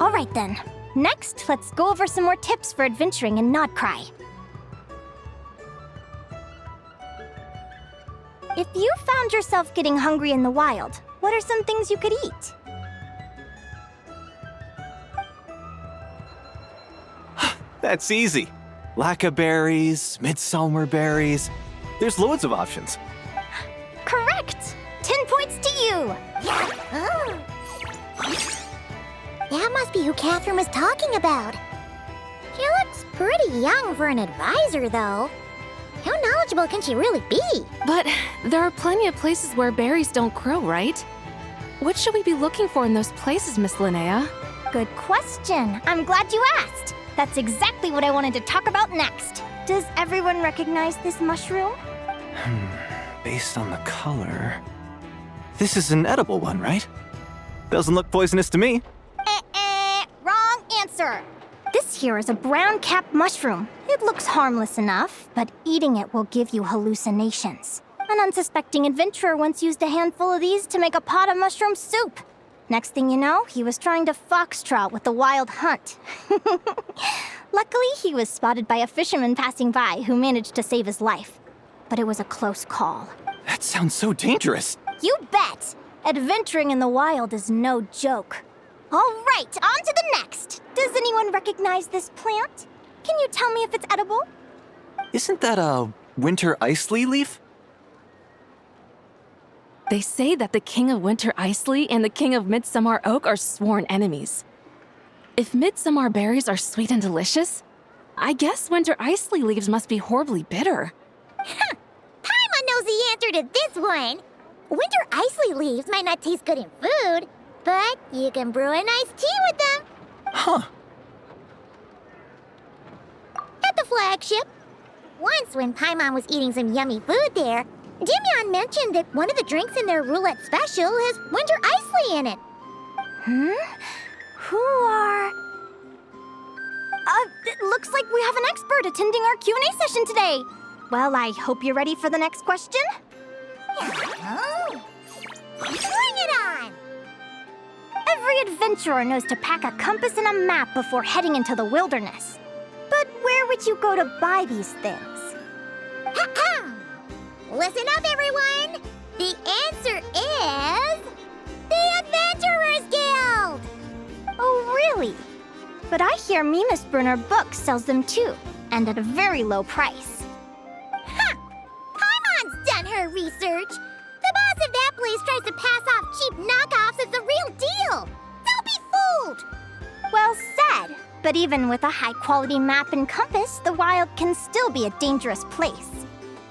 All right then. Next, let's go over some more tips for adventuring in Nodcry. If you found yourself getting hungry in the wild, what are some things you could eat? That's easy. Lacca berries, midsummer berries. There's loads of options. Correct! 10 points to you! Oh. That must be who Catherine was talking about. She looks pretty young for an advisor, though. How knowledgeable can she really be? But there are plenty of places where berries don't grow, right? What should we be looking for in those places, Miss Linnea? Good question. I'm glad you asked. That's exactly what I wanted to talk about next. Does everyone recognize this mushroom? Based on the color... This is an edible one, right? Doesn't look poisonous to me. Wrong answer. This here is a brown-capped mushroom. It looks harmless enough, but eating it will give you hallucinations. An unsuspecting adventurer once used a handful of these to make a pot of mushroom soup. Next thing you know, he was trying to foxtrot with the wild hunt. Luckily, he was spotted by a fisherman passing by who managed to save his life. But it was a close call. That sounds so dangerous. You bet! Adventuring in the wild is no joke. All right, on to the next. Does anyone recognize this plant? Can you tell me if it's edible? Isn't that a winter ice leaf? They say that the King of Winter Iceley and the King of Midsummer Oak are sworn enemies. If midsummer berries are sweet and delicious, I guess winter Iceley leaves must be horribly bitter. Paimon knows the answer to this one. Winter Iceley leaves might not taste good in food, but you can brew a nice tea with them. Huh. At the flagship. Once when Paimon was eating some yummy food there, Dimyon mentioned that one of the drinks in their roulette special has winter Iceley in it. Who are... it looks like we have an expert attending our Q&A session today. Well, I hope you're ready for the next question. Oh. Bring it on! Every adventurer knows to pack a compass and a map before heading into the wilderness. But where would you go to buy these things? Listen up, everyone! The answer is... the Adventurers Guild! Oh, really? But I hear Mimas Brunner Books sells them too, and at a very low price. Paimon's done her research. The boss of that place tries to pass off cheap knockoffs as the real deal. Don't be fooled! Well said. But even with a high-quality map and compass, the wild can still be a dangerous place.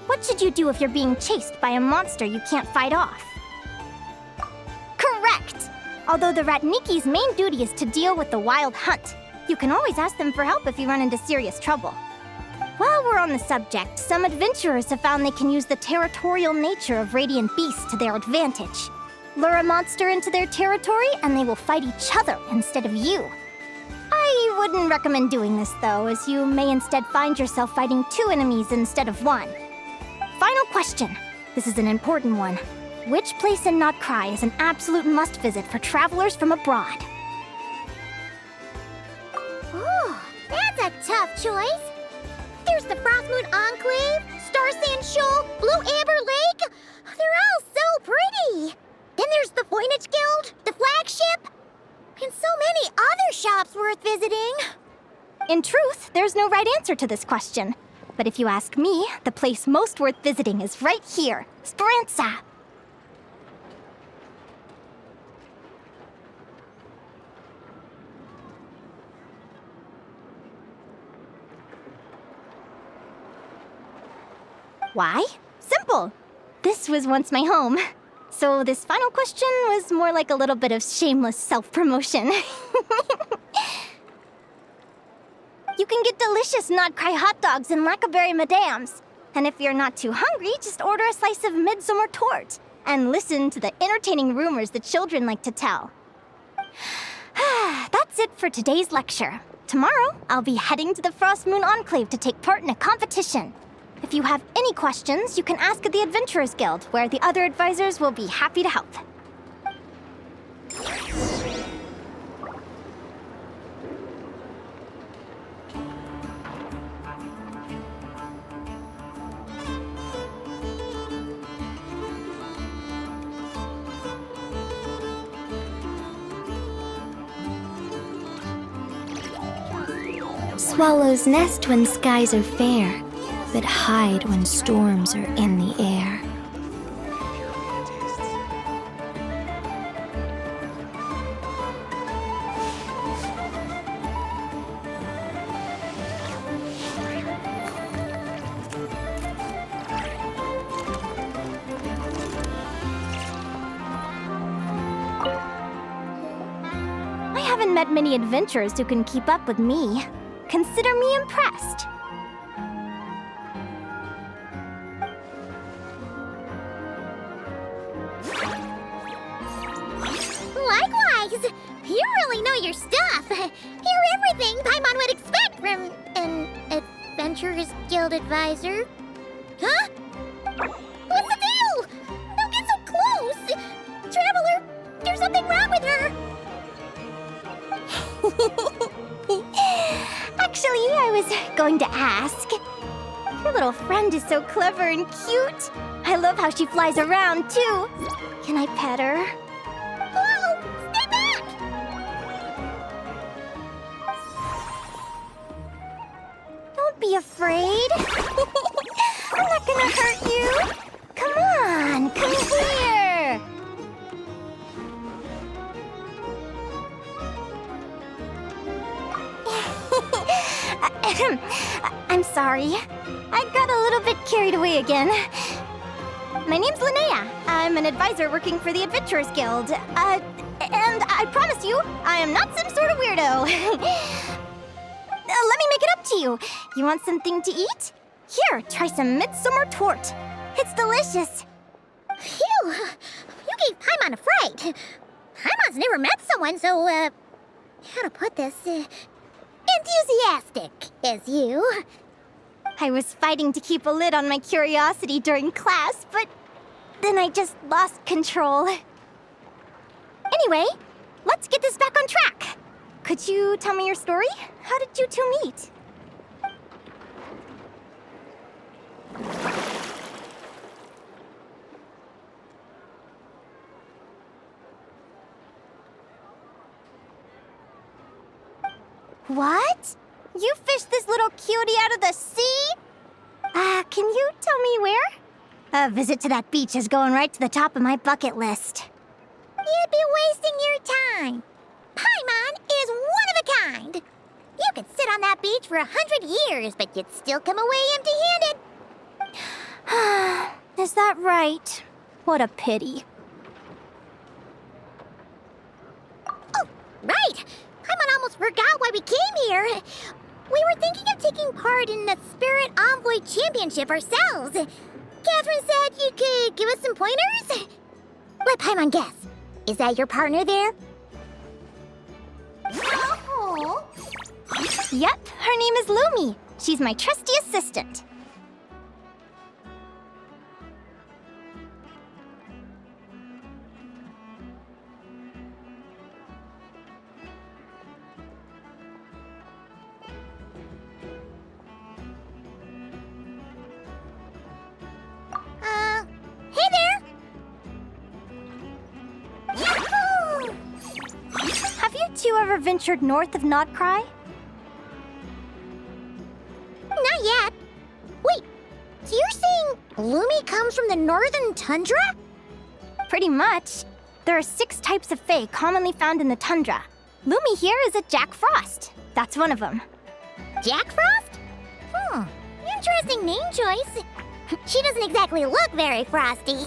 What should you do if you're being chased by a monster you can't fight off? Correct! Although the Ratniki's main duty is to deal with the wild hunt, you can always ask them for help if you run into serious trouble. While we're on the subject, some adventurers have found they can use the territorial nature of radiant beasts to their advantage. Lure a monster into their territory and they will fight each other instead of you. I wouldn't recommend doing this though, as you may instead find yourself fighting two enemies instead of one. Final question. This is an important one. Which place in Nodcry is an absolute must-visit for travelers from abroad? Ooh, that's a tough choice. There's the Frostmoon Enclave, Star Sand Shoal, Blue Amber Lake. They're all so pretty. Then there's the Voynich Guild, the flagship, and so many other shops worth visiting. In truth, there's no right answer to this question. But if you ask me, the place most worth visiting is right here, Speranza. Why? Simple. This was once my home. So this final question was more like a little bit of shameless self-promotion. You can get delicious Nodcry hot dogs and Lackaberry Madams. And if you're not too hungry, just order a slice of midsummer tort and listen to the entertaining rumors the children like to tell. That's it for today's lecture. Tomorrow, I'll be heading to the Frostmoon Enclave to take part in a competition. If you have any questions, you can ask at the Adventurers Guild, where the other advisors will be happy to help. Swallows nest when skies are fair, but hide when storms are in the air. I haven't met many adventurers who can keep up with me. Consider me impressed. Likewise! You really know your stuff. You're everything Paimon would expect from an Adventurers Guild advisor. Huh? What's the deal? Don't get so close! Traveler, there's something wrong with her! Actually, I was going to ask. Your little friend is so clever and cute. I love how she flies around, too. Can I pet her? Whoa! Stay back! Don't be afraid. I'm not gonna hurt you. Come on, come here. I'm sorry. I got a little bit carried away again. My name's Linnea. I'm an advisor working for the Adventurers Guild. And I promise you, I am not some sort of weirdo. Let me make it up to you. You want something to eat? Here, try some midsummer tort. It's delicious. Phew! You gave Paimon a fright. Paimon's never met someone so, how to put this, enthusiastic as you. I was fighting to keep a lid on my curiosity during class, but then I just lost control. Anyway, let's get this back on track. Could you tell me your story? How did you two meet? What? You fished this little cutie out of the sea? Can you tell me where? A visit to that beach is going right to the top of my bucket list. You'd be wasting your time. Paimon is one of a kind. You could sit on that beach for 100 years, but you'd still come away empty-handed. Is that right? What a pity. Oh, right. Paimon almost forgot why we came here. We were thinking of taking part in the Spirit Envoy Championship ourselves. Catherine said you could give us some pointers. Let Paimon guess. Is that your partner there? Oh. Yep, her name is Lumi. She's my trusty assistant. Hey there! Yahoo! Have you two ever ventured north of Nodcry? Not yet. Wait, so you're saying Lumi comes from the northern tundra? Pretty much. There are 6 types of fae commonly found in the tundra. Lumi here is a Jack Frost. That's one of them. Jack Frost? Interesting name choice. She doesn't exactly look very frosty.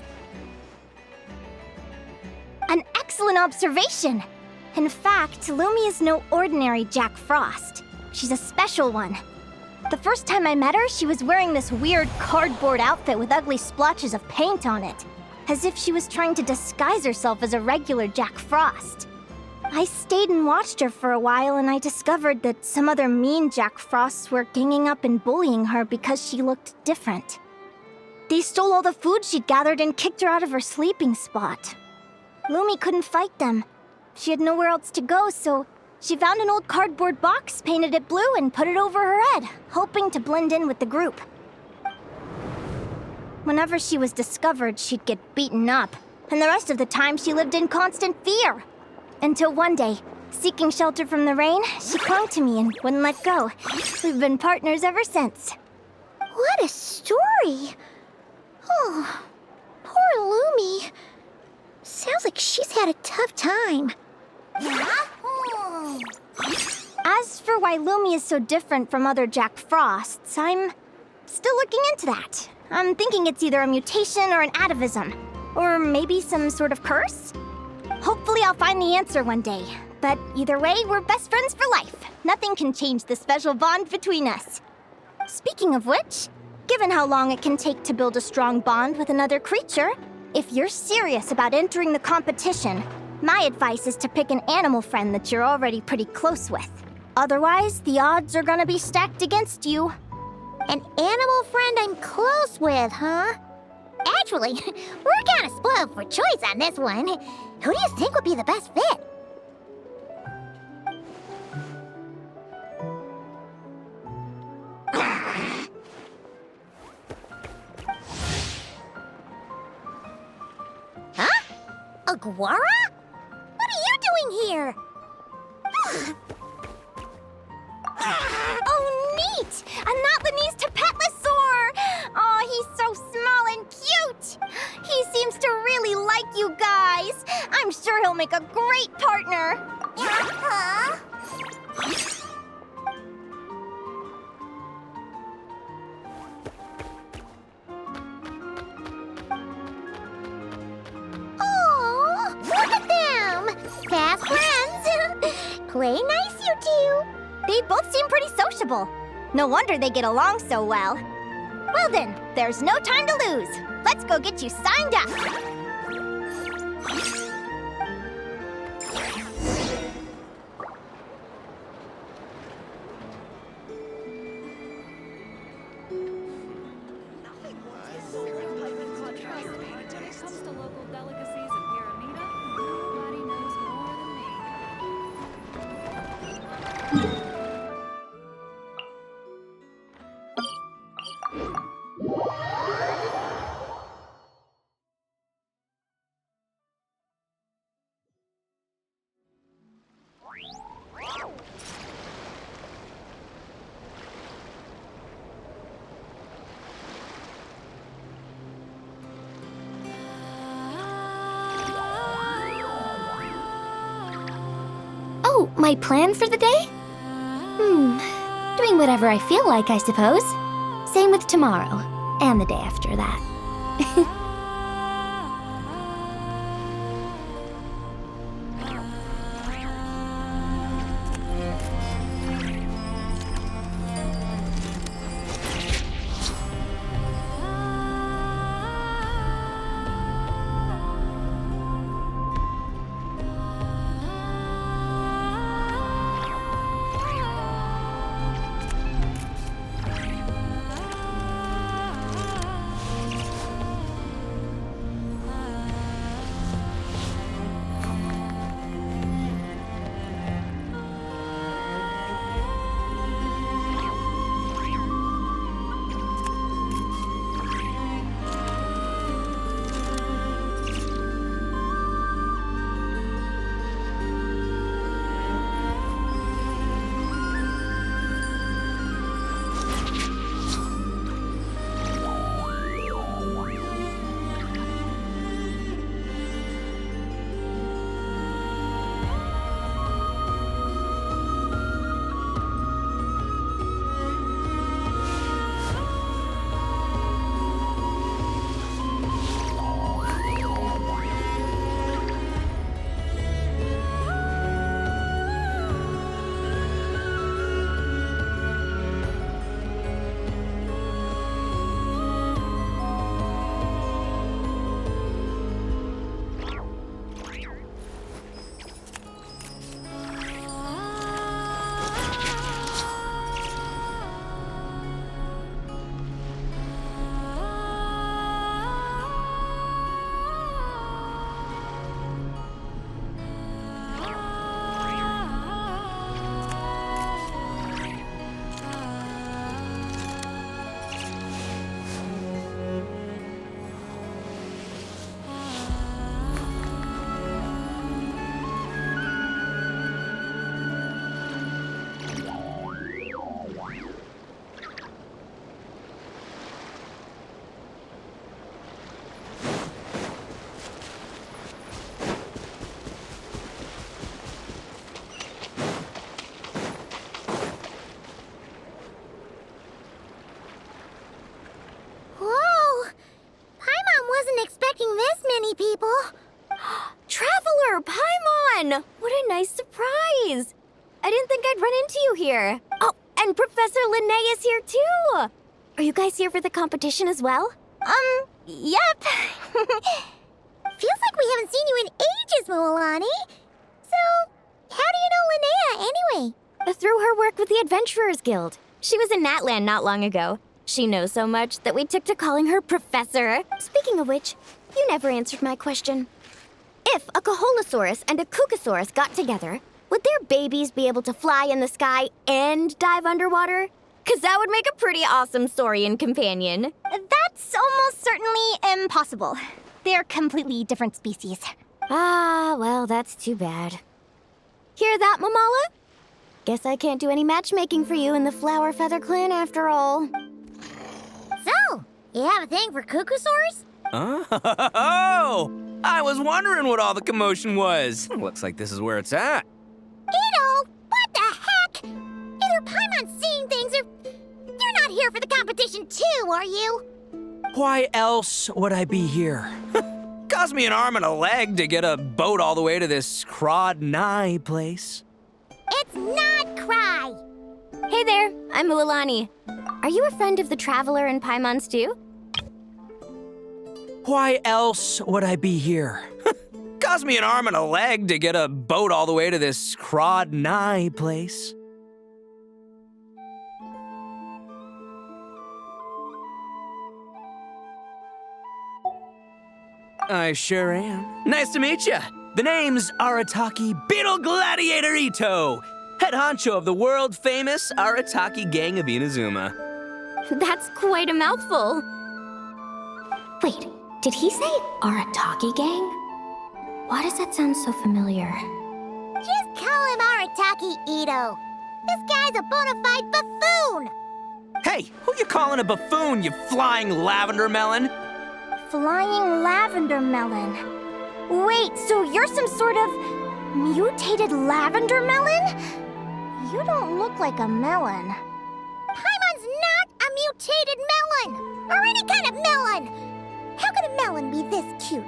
An excellent observation. In fact, Lumi is no ordinary Jack Frost. She's a special one. The first time I met her, she was wearing this weird cardboard outfit with ugly splotches of paint on it, as if she was trying to disguise herself as a regular Jack Frost. I stayed and watched her for a while, and I discovered that some other mean Jack Frosts were ganging up and bullying her because she looked different. They stole all the food she'd gathered and kicked her out of her sleeping spot. Lumi couldn't fight them. She had nowhere else to go, so she found an old cardboard box, painted it blue, and put it over her head, hoping to blend in with the group. Whenever she was discovered, she'd get beaten up, and the rest of the time she lived in constant fear. Until one day, Seeking shelter from the rain, she clung to me and wouldn't let go. We've been partners ever since. What a story! Oh, poor Lumi. Sounds like she's had a tough time. As for why Lumi is so different from other Jack Frosts, I'm still looking into that. I'm thinking it's either a mutation or an atavism. Or maybe some sort of curse? Hopefully I'll find the answer one day. But either way, we're best friends for life. Nothing can change the special bond between us. Speaking of which, given how long it can take to build a strong bond with another creature, if you're serious about entering the competition, my advice is to pick an animal friend that you're already pretty close with. Otherwise, the odds are gonna be stacked against you. An animal friend I'm close with, huh? Actually, we're kind of spoiled for choice on this one. Who do you think would be the best fit? Huh? Aguara? What are you doing here? Oh, neat! A Notlanese Tapetlosaur! Oh, he's so small and cute! He seems to really like you guys. I'm sure he'll make a great partner. Huh? Oh, look at them! Fast friends! Play nice, you two! They both seem pretty sociable. No wonder they get along so well. Well then, there's no time to lose. Let's go get you signed up. Oh, my plan for the day? Doing whatever I feel like, I suppose. Same with tomorrow, and the day after that. on! What a nice surprise! I didn't think I'd run into you here. Oh, and Professor Linnae is here too! Are you guys here for the competition as well? Yep. Feels like we haven't seen you in ages, Moalani. So, how do you know Linnea anyway? Through her work with the Adventurers Guild. She was in Natland not long ago. She knows so much that we took to calling her Professor. Speaking of which, you never answered my question. If a Caholosaurus and a Kookasaurus got together, would their babies be able to fly in the sky and dive underwater? 'Cause that would make a pretty awesome Saurian companion. That's almost certainly impossible. They're completely different species. Ah, well, that's too bad. Hear that, Mamala? Guess I can't do any matchmaking for you in the Flower Feather Clan after all. So, you have a thing for Kookasaurs? Oh, I was wondering what all the commotion was. Looks like this is where it's at. Ito, what the heck? Either Paimon's seeing things or you're not here for the competition too, are you? Why else would I be here? Cost me an arm and a leg to get a boat all the way to this Crawdnigh place. It's not Cry. Hey there, I'm Mualani. Are you a friend of the Traveler and Paimon's too? Why else would I be here? Cost me an arm and a leg to get a boat all the way to this Crawdnigh place. I sure am. Nice to meet ya. The name's Arataki Beetle Gladiator Ito, head honcho of the world-famous Arataki Gang of Inazuma. That's quite a mouthful. Wait, did he say Arataki Gang? Why does that sound so familiar? Just call him Arataki Ito. This guy's a bona fide buffoon. Hey, who you calling a buffoon, you flying lavender melon? Flying lavender melon. Wait, so you're some sort of mutated lavender melon? You don't look like a melon. Paimon's not a mutated melon, or any kind of melon. How could a melon be this cute?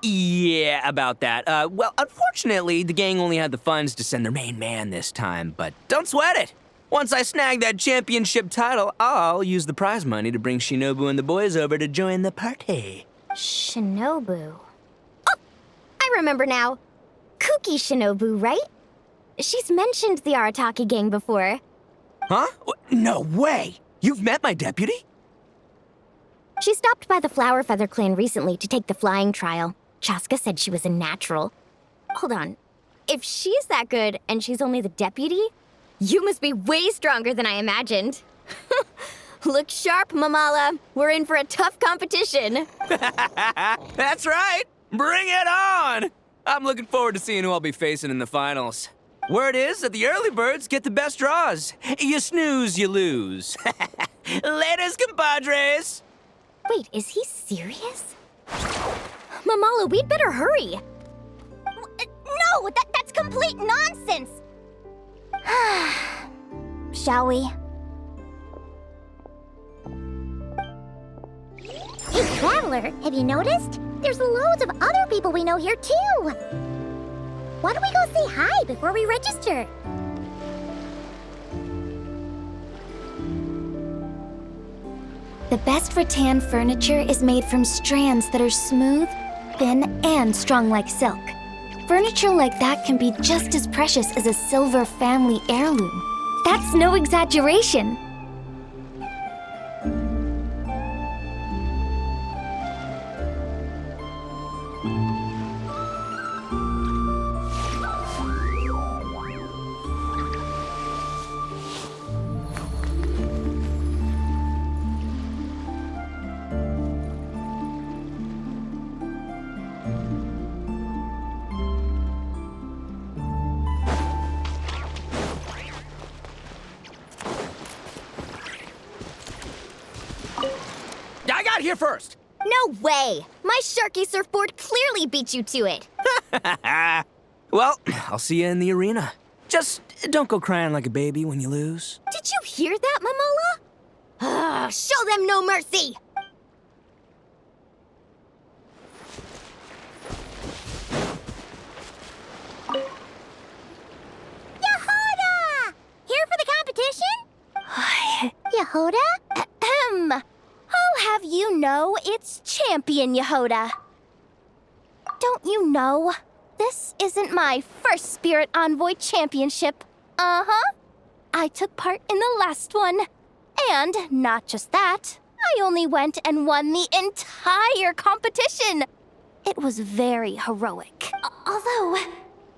Yeah, about that. Well, unfortunately, the gang only had the funds to send their main man this time, but don't sweat it. Once I snag that championship title, I'll use the prize money to bring Shinobu and the boys over to join the party. Shinobu. Oh, I remember now. Kuki Shinobu, right? She's mentioned the Arataki Gang before. Huh? No way! You've met my deputy? She stopped by the Flower Feather Clan recently to take the flying trial. Chaska said she was a natural. Hold on. If she's that good and she's only the deputy, you must be way stronger than I imagined. Look sharp, Mamala. We're in for a tough competition. That's right! Bring it on! I'm looking forward to seeing who I'll be facing in the finals. Word is that the early birds get the best draws. You snooze, you lose. Laters, compadres! Wait, is he serious? Mamala, we'd better hurry. No, that's complete nonsense. Shall we? Hey, Traveler, have you noticed? There's loads of other people we know here, too. Why don't we go say hi before we register? The best rattan furniture is made from strands that are smooth, thin, and strong like silk. Furniture like that can be just as precious as a silver family heirloom. That's no exaggeration. I got here first! No way! My Sharky surfboard clearly beat you to it. Well, I'll see you in the arena. Just don't go crying like a baby when you lose. Did you hear that, Momola? Show them no mercy! Yehoda! Here for the competition? Yehoda? Ahem. I'll have you know it's Champion Yehoda. Don't you know? This isn't my first Spirit Envoy Championship. Uh-huh. I took part in the last one. And not just that, I only went and won the entire competition. It was very heroic. Although,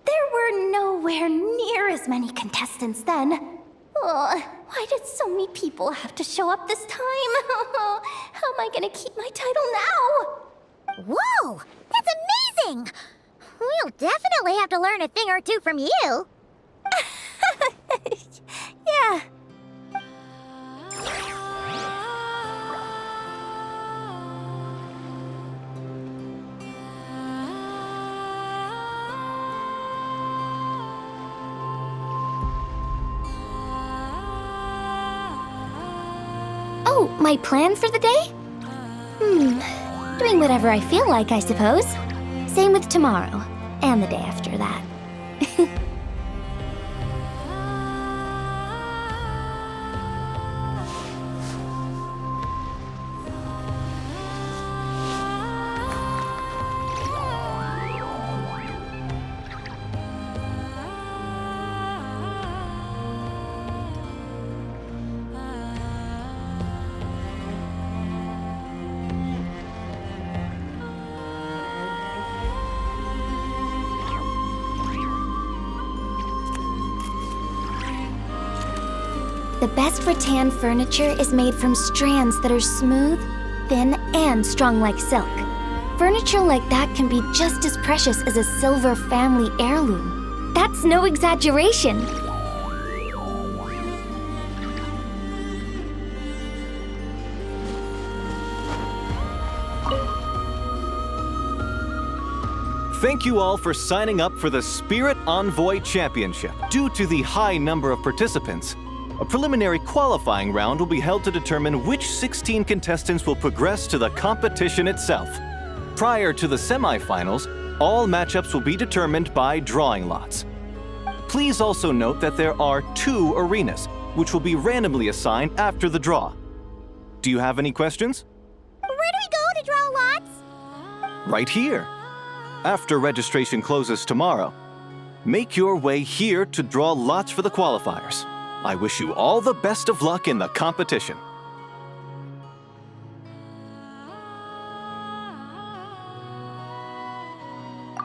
there were nowhere near as many contestants then. Why did so many people have to show up this time? How am I gonna keep my title now? Whoa! That's amazing! We'll definitely have to learn a thing or two from you. Yeah. Oh, my plan for the day? Doing whatever I feel like, I suppose. Same with tomorrow, and the day after that. The best rattan furniture is made from strands that are smooth, thin, and strong like silk. Furniture like that can be just as precious as a silver family heirloom. That's no exaggeration. Thank you all for signing up for the Spirit Envoy Championship. Due to the high number of participants, a preliminary qualifying round will be held to determine which 16 contestants will progress to the competition itself. Prior to the semifinals, all matchups will be determined by drawing lots. Please also note that there are 2 arenas, which will be randomly assigned after the draw. Do you have any questions? Where do we go to draw lots? Right here. After registration closes tomorrow, make your way here to draw lots for the qualifiers. I wish you all the best of luck in the competition.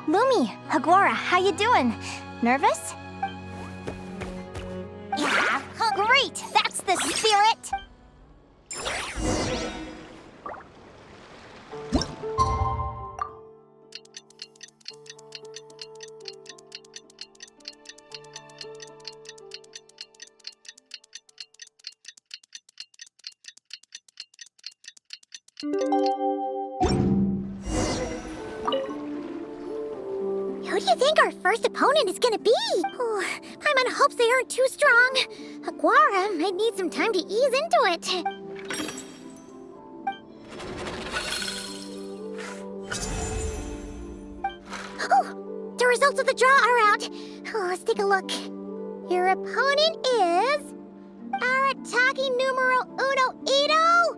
Lumi, Hagwara, how you doing? Nervous? Yeah. Great! That's the spirit! Who do you think our first opponent is gonna be? Oh, I'm on hopes they aren't too strong. Aguara might need some time to ease into it. Oh, the results of the draw are out. Oh, let's take a look. Your opponent is Arataki numero uno Ito.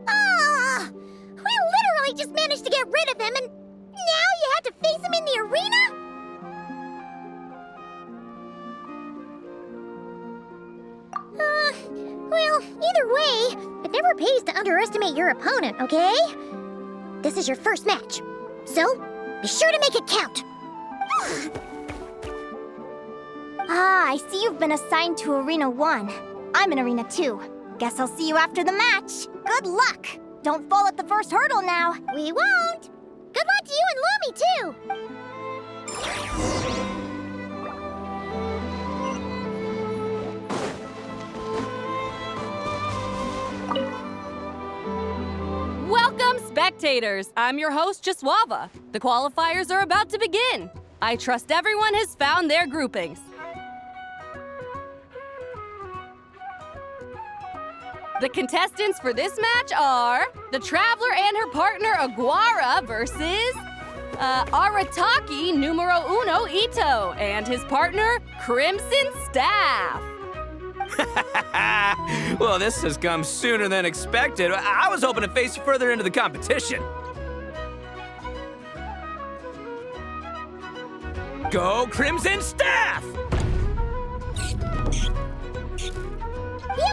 Ah, we literally just managed to get rid of him, and now you have to face him in the arena? Well, either way, it never pays to underestimate your opponent, okay? This is your first match, so be sure to make it count. I see you've been assigned to Arena 1. I'm in Arena 2. Guess I'll see you after the match. Good luck! Don't fall at the first hurdle now. We won't. Good luck to you and Lumi, too. Welcome, spectators, I'm your host, Jaswava. The qualifiers are about to begin. I trust everyone has found their groupings. The contestants for this match are the Traveler and her partner Aguara versus Arataki numero uno Ito and his partner Crimson Staff. Well, this has come sooner than expected. I was hoping to face you further into the competition. Go Crimson Staff! You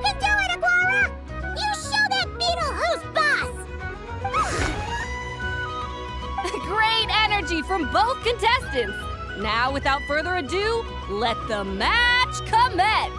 can do it, Aguara! You show that beetle who's boss! Great energy from both contestants. Now, without further ado, let the match commence.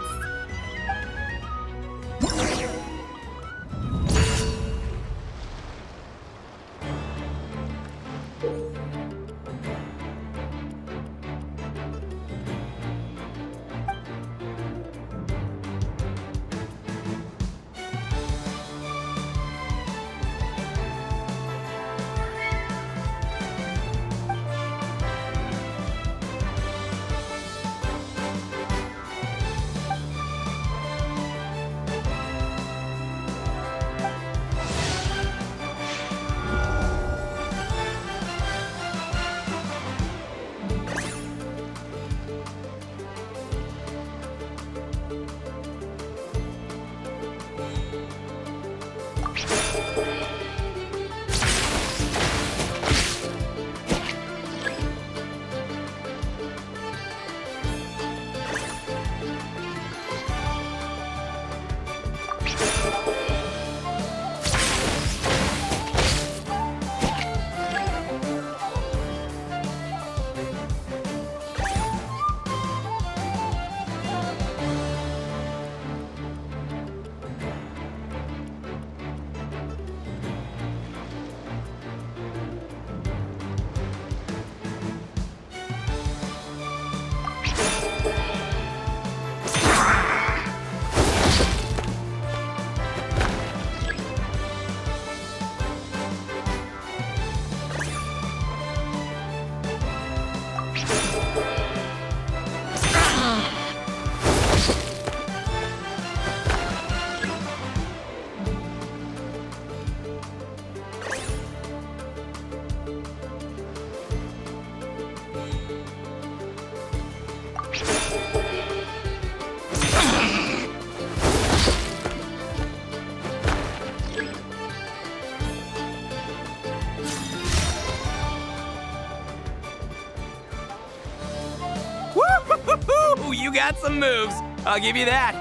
Woo! You got some moves. I'll give you that.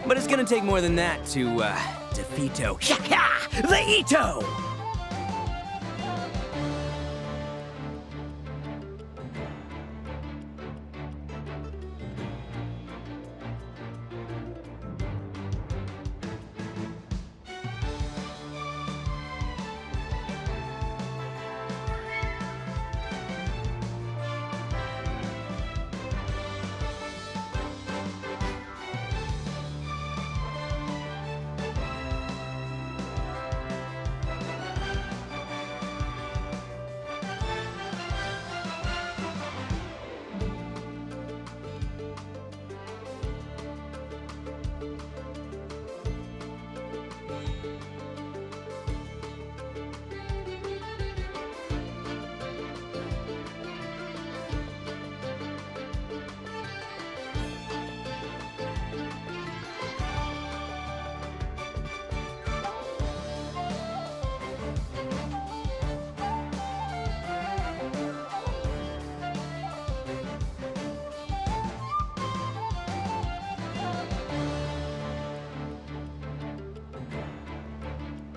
But it's gonna take more than that to defeat the Ito!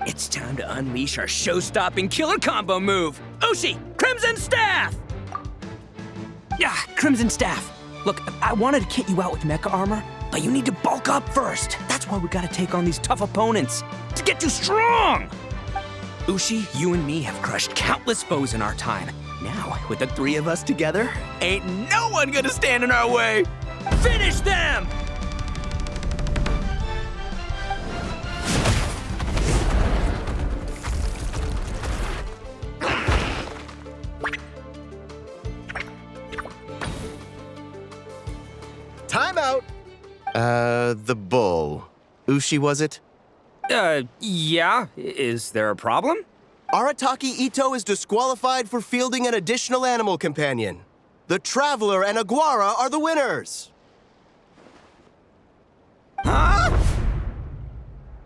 It's time to unleash our show-stopping killer combo move. Ushi, Crimson Staff! Yeah, Crimson Staff. Look, I wanted to kit you out with mecha armor, but you need to bulk up first. That's why we gotta take on these tough opponents to get you strong. Ushi, you and me have crushed countless foes in our time. Now, with the three of us together, ain't no one gonna stand in our way. Finish them! Time out! The bull. Ushi, was it? Yeah. Is there a problem? Arataki Ito is disqualified for fielding an additional animal companion. The Traveler and Aguara are the winners! Huh?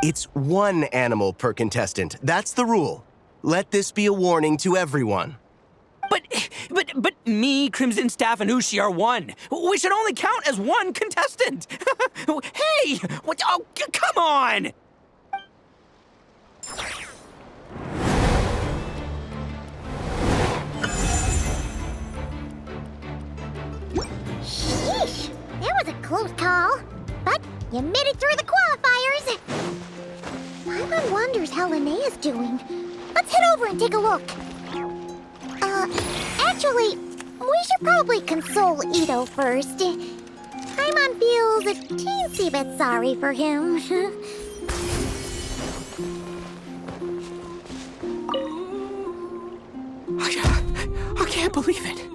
It's one animal per contestant. That's the rule. Let this be a warning to everyone. But me, Crimson Staff, and Ushi are one. We should only count as one contestant. Hey! What? Oh, come on! Sheesh, that was a close call. But you made it through the qualifiers. Paimon wonders how Linnea's doing. Let's head over and take a look. Actually, we should probably console Ito first. Paimon feels a teensy bit sorry for him. I can't believe it.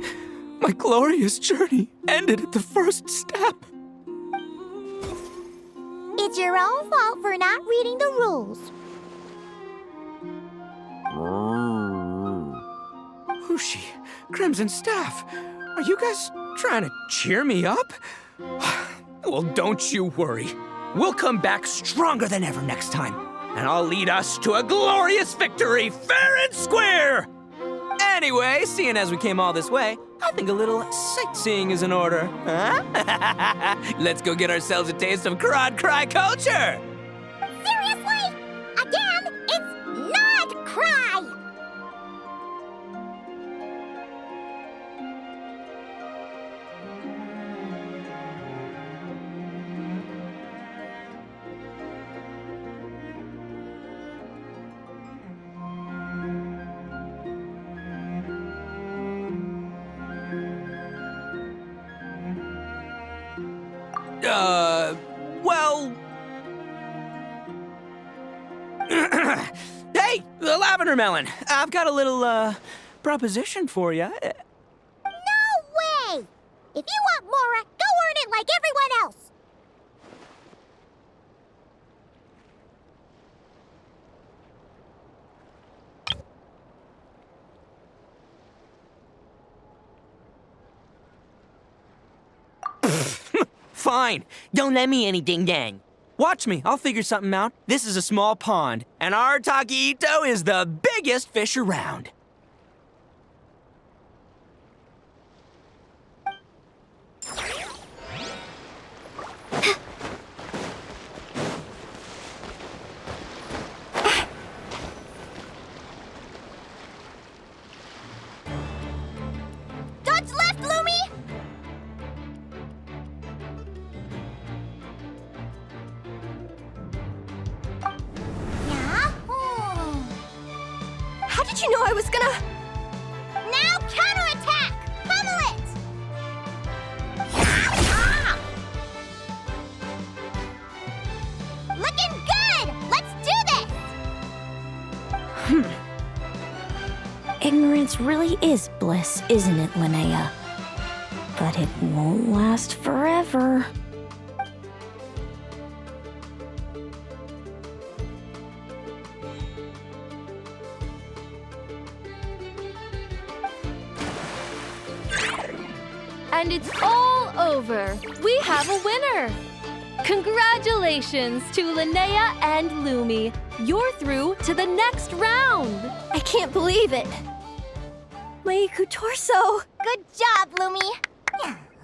My glorious journey ended at the first step. It's your own fault for not reading the rules. Ushi, Crimson Staff, are you guys trying to cheer me up? Well, don't you worry. We'll come back stronger than ever next time, and I'll lead us to a glorious victory, fair and square! Anyway, seeing as we came all this way, I think a little sightseeing is in order, huh? Let's go get ourselves a taste of Crod Cry culture! Seriously? Again, it's not cry! Well... Hey, the Lavender Melon, I've got a little, proposition for you. No way! If you want Mora, go earn it like everyone else! Fine, don't let me any ding-dang. Watch me, I'll figure something out. This is a small pond, and Arataki Ito is the biggest fish around. Dodge left, Lumi! How did you know I was gonna... Now counterattack! Pummel it! Looking good! Let's do this! Ignorance really is bliss, isn't it, Linnea? But it won't last forever. And it's all over. We have a winner. Congratulations to Linnea and Lumi. You're through to the next round. I can't believe it. My Torso. Good job, Lumi!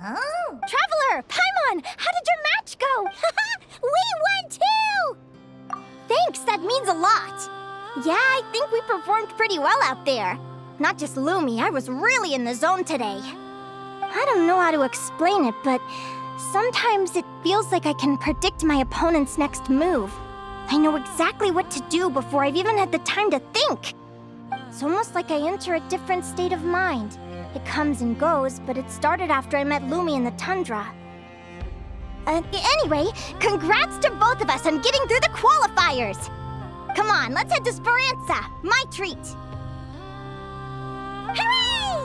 Traveler, Paimon, how did your match go? We won too! Thanks, that means a lot. Yeah, I think we performed pretty well out there. Not just Lumi, I was really in the zone today. I don't know how to explain it, but sometimes it feels like I can predict my opponent's next move. I know exactly what to do before I've even had the time to think. It's almost like I enter a different state of mind. It comes and goes, but it started after I met Lumi in the tundra. Anyway, congrats to both of us on getting through the qualifiers! Come on, let's head to Speranza, my treat! Hooray!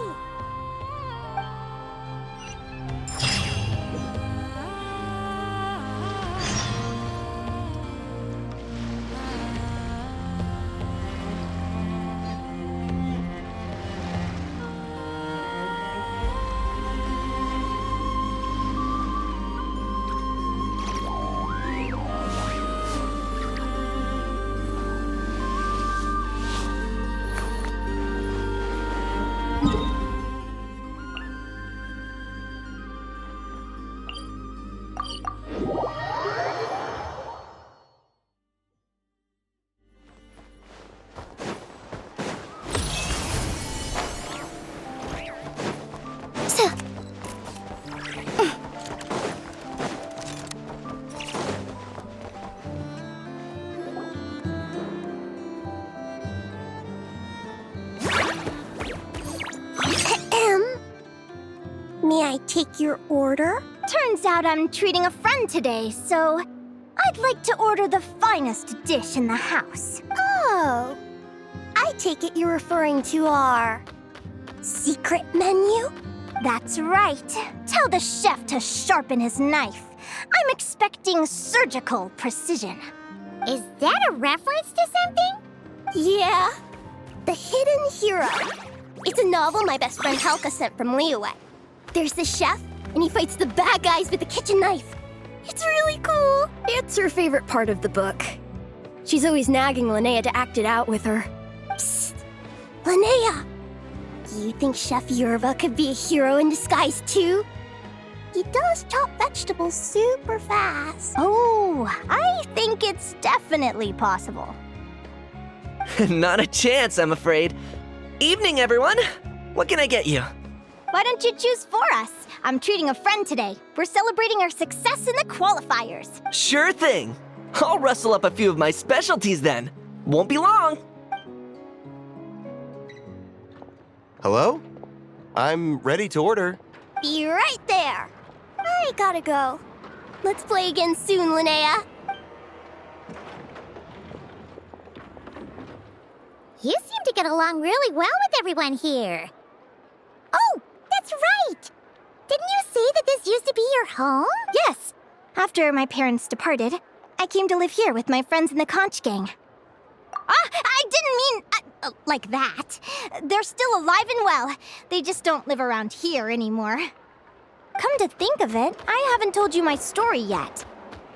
May I take your order? Turns out I'm treating a friend today, so I'd like to order the finest dish in the house. Oh, I take it you're referring to our secret menu? That's right. Tell the chef to sharpen his knife. I'm expecting surgical precision. Is that a reference to something? Yeah. The Hidden Hero. It's a novel my best friend Halka sent from Liyue. There's the chef, and he fights the bad guys with a kitchen knife. It's really cool. It's her favorite part of the book. She's always nagging Linnea to act it out with her. Psst! Linnea! Do you think Chef Yerva could be a hero in disguise too? He does chop vegetables super fast. Oh, I think it's definitely possible. Not a chance, I'm afraid. Evening, everyone. What can I get you? Why don't you choose for us? I'm treating a friend today. We're celebrating our success in the qualifiers. Sure thing. I'll rustle up a few of my specialties then. Won't be long. Hello? I'm ready to order. Be right there. I gotta go. Let's play again soon, Linnea. You seem to get along really well with everyone here. Oh, that's right! Didn't you say that this used to be your home? Yes. After my parents departed, I came to live here with my friends in the conch gang. I didn't mean like that. They're still alive and well. They just don't live around here anymore. Come to think of it, I haven't told you my story yet.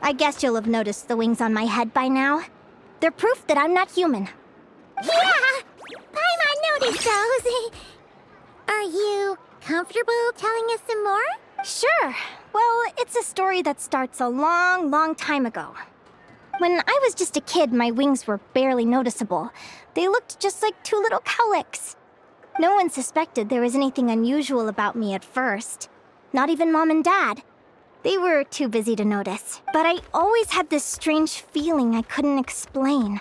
I guess you'll have noticed the wings on my head by now. They're proof that I'm not human. Yeah! Paimon noticed those. Are you comfortable telling us some more? Sure. Well, it's a story that starts a long, long time ago. When I was just a kid, my wings were barely noticeable. They looked just like two little cowlicks. No one suspected there was anything unusual about me at first. Not even Mom and Dad. They were too busy to notice. But I always had this strange feeling I couldn't explain.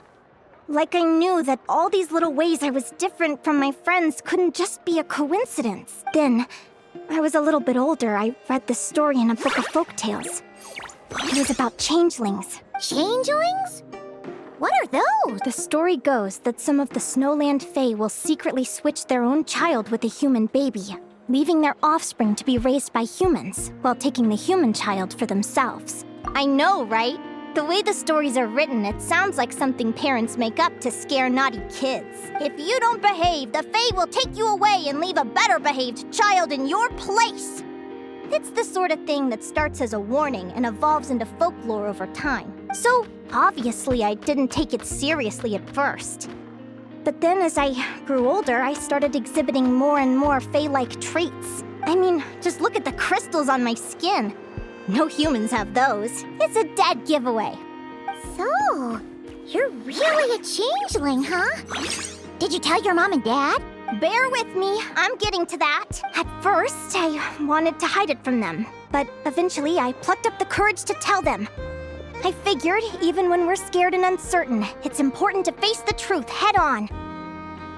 Like I knew that all these little ways I was different from my friends couldn't just be a coincidence. Then, I was a little bit older, I read this story in a book of folktales. It was about changelings. Changelings? What are those? The story goes that some of the Snowland Fae will secretly switch their own child with a human baby, leaving their offspring to be raised by humans, while taking the human child for themselves. I know, right? The way the stories are written, it sounds like something parents make up to scare naughty kids. If you don't behave, the Fae will take you away and leave a better-behaved child in your place. It's the sort of thing that starts as a warning and evolves into folklore over time. So, obviously, I didn't take it seriously at first. But then as I grew older, I started exhibiting more and more Fae-like traits. I mean, just look at the crystals on my skin. No humans have those. It's a dead giveaway. So, you're really a changeling, huh? Did you tell your mom and dad? Bear with me, I'm getting to that. At first, I wanted to hide it from them, but eventually I plucked up the courage to tell them. I figured, even when we're scared and uncertain, it's important to face the truth head on.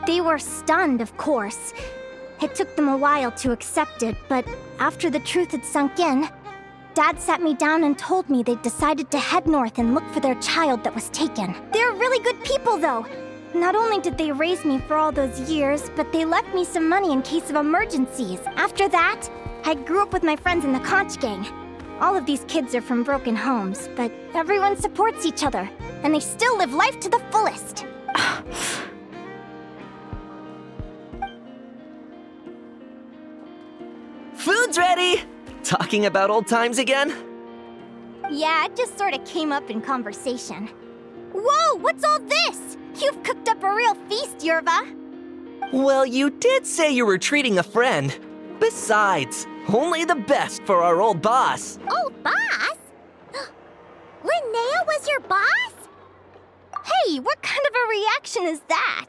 They were stunned, of course. It took them a while to accept it, but after the truth had sunk in, Dad sat me down and told me they'd decided to head north and look for their child that was taken. They're really good people, though. Not only did they raise me for all those years, but they left me some money in case of emergencies. After that, I grew up with my friends in the conch gang. All of these kids are from broken homes, but everyone supports each other, and they still live life to the fullest. Food's ready! Talking about old times again? Yeah, it just sort of came up in conversation. Whoa, what's all this? You've cooked up a real feast, Yerva. Well, you did say you were treating a friend. Besides, only the best for our old boss. Old boss? Linnea was your boss? Hey, what kind of a reaction is that?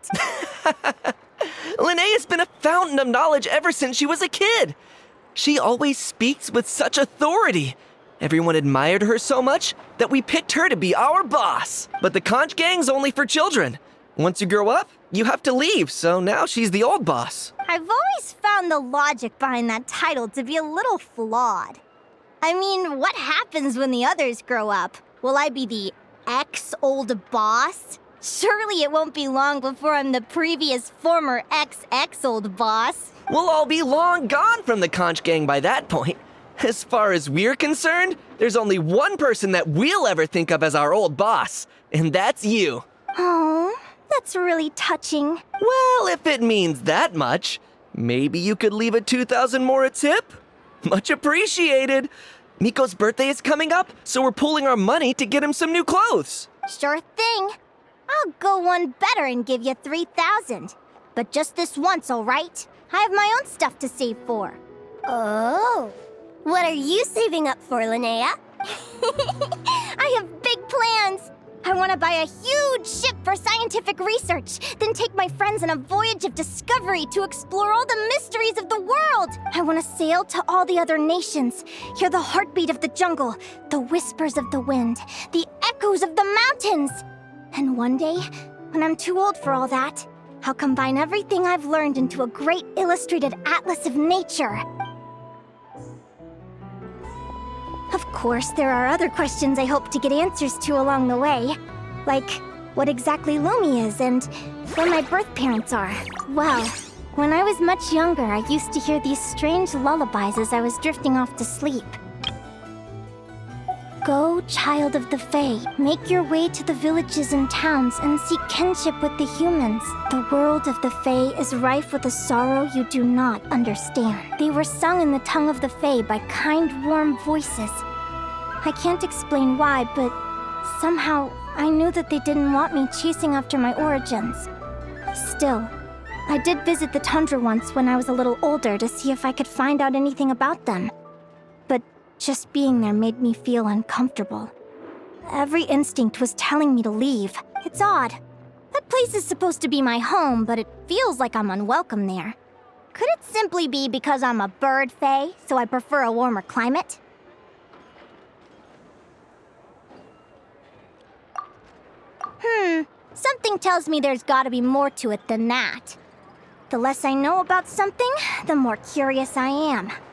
Linnea's been a fountain of knowledge ever since she was a kid. She always speaks with such authority. Everyone admired her so much that we picked her to be our boss. But the conch gang's only for children. Once you grow up, you have to leave, so now she's the old boss. I've always found the logic behind that title to be a little flawed. I mean, what happens when the others grow up? Will I be the ex-old boss? Surely it won't be long before I'm the previous former ex-old boss. We'll all be long gone from the Conch Gang by that point. As far as we're concerned, there's only one person that we'll ever think of as our old boss, and that's you. Oh, that's really touching. Well, if it means that much, maybe you could leave a 2,000 more a tip? Much appreciated. Miko's birthday is coming up, so we're pooling our money to get him some new clothes. Sure thing. I'll go one better and give you 3,000. But just this once, all right? I have my own stuff to save for. Oh. What are you saving up for, Linnea? I have big plans. I want to buy a huge ship for scientific research, then take my friends on a voyage of discovery to explore all the mysteries of the world. I want to sail to all the other nations, hear the heartbeat of the jungle, the whispers of the wind, the echoes of the mountains. And one day, when I'm too old for all that, I'll combine everything I've learned into a great illustrated atlas of nature. Of course, there are other questions I hope to get answers to along the way. Like, what exactly Lumi is and where my birth parents are. Well, when I was much younger, I used to hear these strange lullabies as I was drifting off to sleep. Go, child of the Fae, make your way to the villages and towns and seek kinship with the humans. The world of the Fae is rife with a sorrow you do not understand. They were sung in the tongue of the Fae by kind, warm voices. I can't explain why, but somehow I knew that they didn't want me chasing after my origins. Still, I did visit the tundra once when I was a little older to see if I could find out anything about them. But just being there made me feel uncomfortable. Every instinct was telling me to leave. It's odd. That place is supposed to be my home, but it feels like I'm unwelcome there. Could it simply be because I'm a bird fae, so I prefer a warmer climate? Something tells me there's gotta be more to it than that. The less I know about something, the more curious I am.